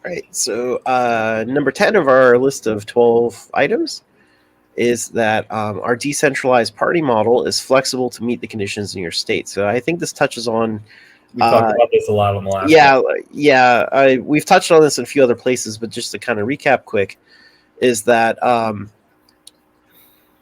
Right. So number 10 of our list of 12 items is that our decentralized party model is flexible to meet the conditions in your state. So I think this touches on. We talked about this a lot on the last Yeah, one. yeah. We've touched on this in a few other places, but just to kind of recap quick, is that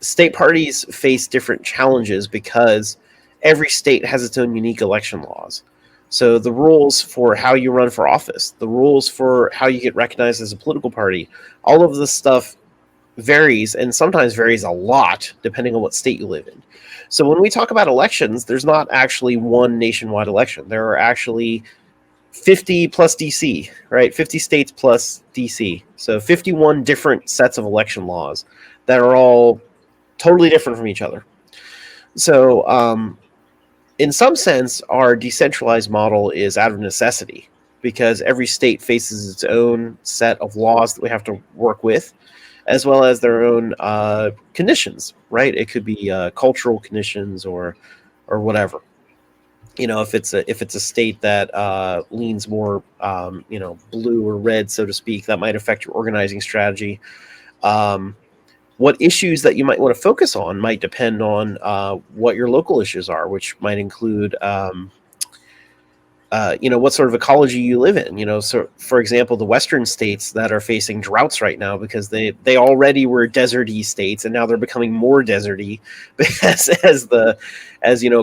state parties face different challenges because every state has its own unique election laws. So the rules for how you run for office, the rules for how you get recognized as a political party, all of this stuff varies and sometimes varies a lot depending on what state you live in. So when we talk about elections, there's not actually one nationwide election. There are actually 50 plus DC, right? 50 states plus DC. So 51 different sets of election laws that are all totally different from each other. So, in some sense, our decentralized model is out of necessity because every state faces its own set of laws that we have to work with, as well as their own conditions. Right? It could be cultural conditions or whatever. You know, if it's a state that leans more, blue or red, so to speak, that might affect your organizing strategy. Um, what issues that you might want to focus on might depend on what your local issues are, which might include, what sort of ecology you live in. You know, so for example, the western states that are facing droughts right now because they already were deserty states and now they're becoming more deserty as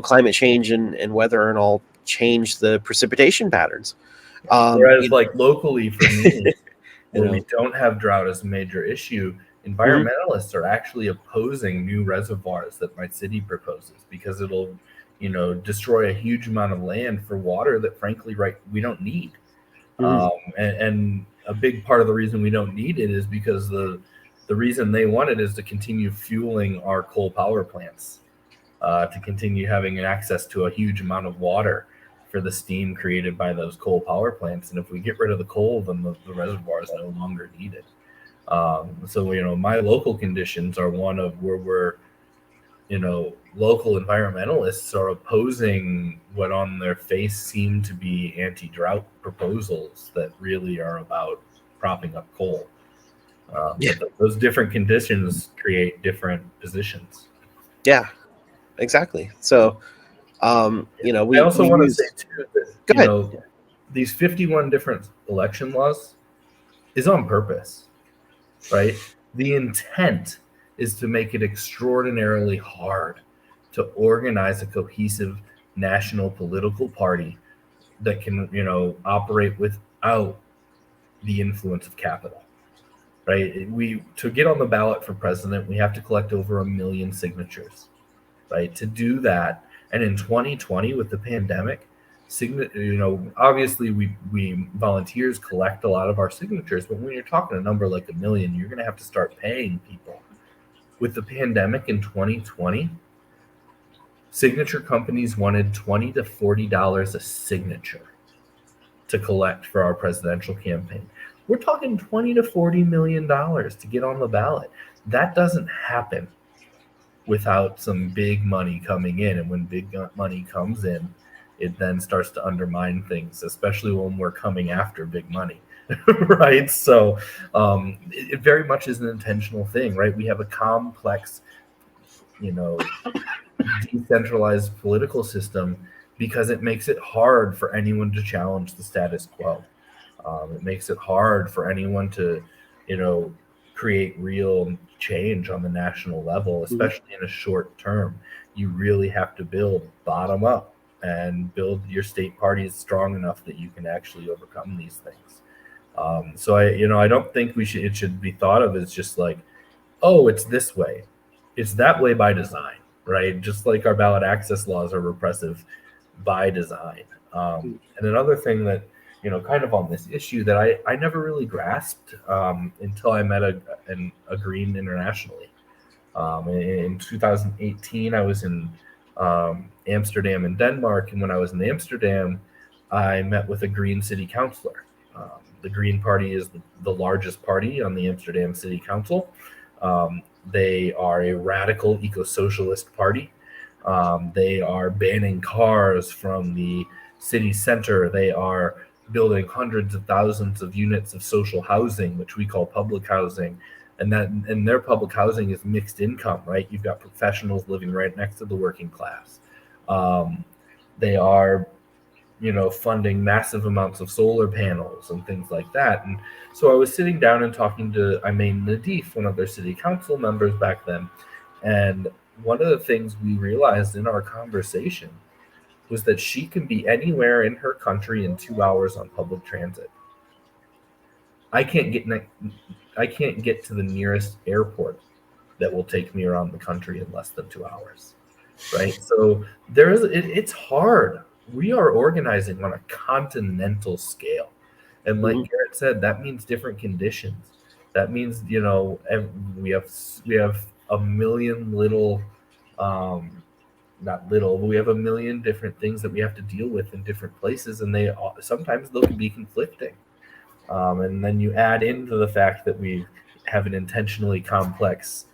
climate change and weather and all change the precipitation patterns. Whereas, like locally for me, you where know, we don't have drought as a major issue, mhm. environmentalists are actually opposing new reservoirs that my city proposes because it'll, destroy a huge amount of land for water that, frankly, we don't need. Mhm. And a big part of the reason we don't need it is because the reason they want it is to continue fueling our coal power plants, to continue having access to a huge amount of water for the steam created by those coal power plants. And if we get rid of the coal, then the reservoir is no longer needed. So, my local conditions are one of where local environmentalists are opposing what on their face seem to be anti-drought proposals that really are about propping up coal. Yeah. But those different conditions create different positions. Yeah, exactly. So, I we also want to say use. too that Go ahead. these 51 different election laws is on purpose, right? The intent is to make it extraordinarily hard to organize a cohesive national political party that can, operate without the influence of capital, right? We to get on the ballot for president, we have to collect over 1 million signatures, right? To do that, and in 2020 with the pandemic, obviously we volunteers collect a lot of our signatures, but when you're talking a number like 1 million, you're going to have to start paying people. With the pandemic in 2020, signature companies wanted $20 to $40 a signature to collect for our presidential campaign. We're talking $20 to $40 million to get on the ballot. That doesn't happen without some big money coming in. And when big money comes in, it then starts to undermine things, especially when we're coming after big money. Right. So it very much is an intentional thing, right? We have a complex, decentralized political system because it makes it hard for anyone to challenge the status quo. It makes it hard for anyone to, create real change on the national level, Mhm. especially in a short term. You really have to build bottom up and build your state parties strong enough that you can actually overcome these things. So I don't think it should be thought of as just like, oh, it's this way. It's that way by design, right? Just like our ballot access laws are repressive by design. And another thing that, kind of on this issue that I never really grasped until I met a Green internationally. In 2018, I was in Amsterdam in Denmark. And when I was in Amsterdam, I met with a Green city councilor. The Green Party is the largest party on the Amsterdam City Council. They are a radical eco-socialist party. They are banning cars from the city center. They are building hundreds of thousands of units of social housing, which we call public housing, and their public housing is mixed income, right? You've got professionals living right next to the working class. They are, funding massive amounts of solar panels and things like that. And so I was sitting down and talking to Imain Nadif, one of their city council members back then, and one of the things we realized in our conversation was that she can be anywhere in her country in 2 hours on public transit. I can't get to the nearest airport that will take me around the country in less than 2 hours, right? So it's hard. We are organizing on a continental scale, and like Garrett said, that means different conditions. That means we have a million little, not little, but we have a million different things that we have to deal with in different places, and sometimes those can be conflicting. And then you add into the fact that we have an intentionally complex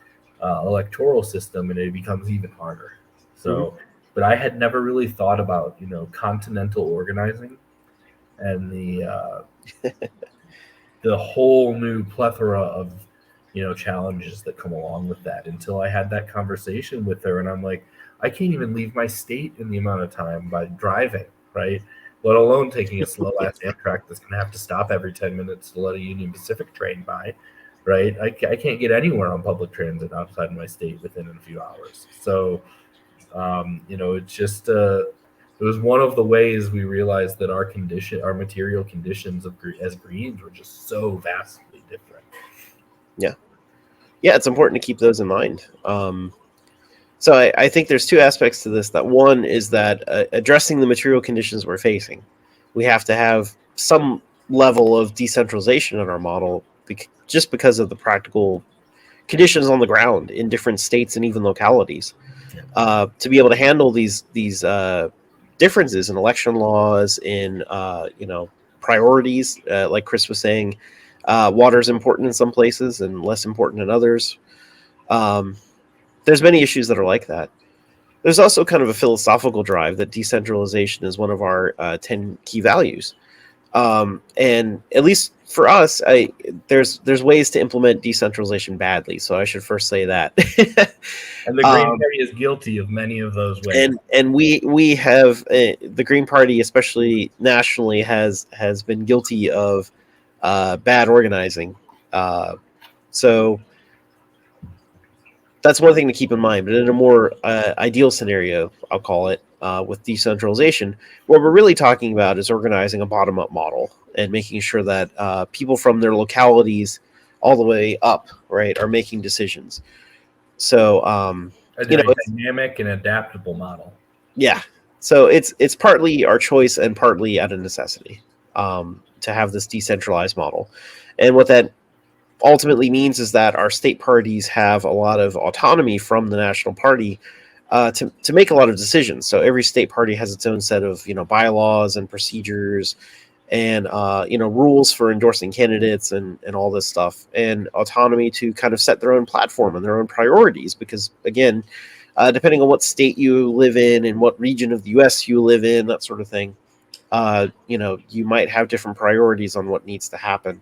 electoral system, and it becomes even harder. So, but I had never really thought about continental organizing and the whole new plethora of challenges that come along with that until I had that conversation with her, and I'm like, I can't even leave my state in the amount of time by driving, right? Let alone taking a slow-ass Amtrak that's going to have to stop every 10 minutes to let a Union Pacific train by, right? I can't get anywhere on public transit outside of my state within a few hours. So, it's just it was one of the ways we realized that our material conditions as Greens were just so vastly different. Yeah, it's important to keep those in mind. So I think there's two aspects to this. That one is that addressing the material conditions we're facing, we have to have some level of decentralization in our model, just because of the practical conditions on the ground in different states and even localities. To be able to handle these differences in election laws, in priorities, like Chris was saying, water is important in some places and less important in others. There's many issues that are like that. There's also kind of a philosophical drive that decentralization is one of our 10 key values. And at least for us, there's ways to implement decentralization badly. So I should first say that. And the Green Party is guilty of many of those ways. And we have the Green Party, especially nationally, has been guilty of bad organizing. So that's one thing to keep in mind. But in a more ideal scenario, I'll call it, with decentralization, what we're really talking about is organizing a bottom-up model and making sure that people from their localities all the way up, right, are making decisions. So, a dynamic and adaptable model. Yeah. So it's partly our choice and partly out of necessity to have this decentralized model. And what that ultimately means is that our state parties have a lot of autonomy from the national party to make a lot of decisions. So every state party has its own set of bylaws and procedures and rules for endorsing candidates and all this stuff, and autonomy to kind of set their own platform and their own priorities. Because again, depending on what state you live in and what region of the U.S. you live in, that sort of thing, you might have different priorities on what needs to happen.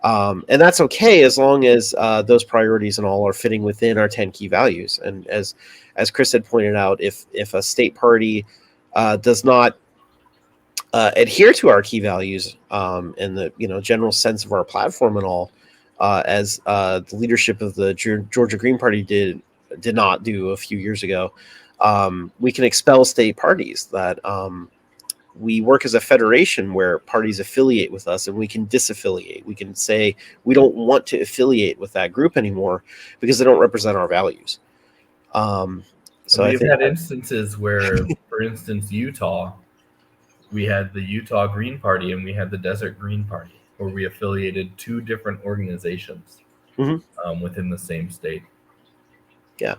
And that's okay as long as those priorities and all are fitting within our 10 key values. And as Chris had pointed out, if a state party does not adhere to our key values and the general sense of our platform and all, as the leadership of the Georgia Green Party did not do a few years ago, we can expel state parties. That we work as a federation where parties affiliate with us, and we can disaffiliate. We can say we don't want to affiliate with that group anymore because they don't represent our values. So we've had instances where, for instance, Utah, we had the Utah Green Party and we had the Desert Green Party, where we affiliated two different organizations within the same state. Yeah.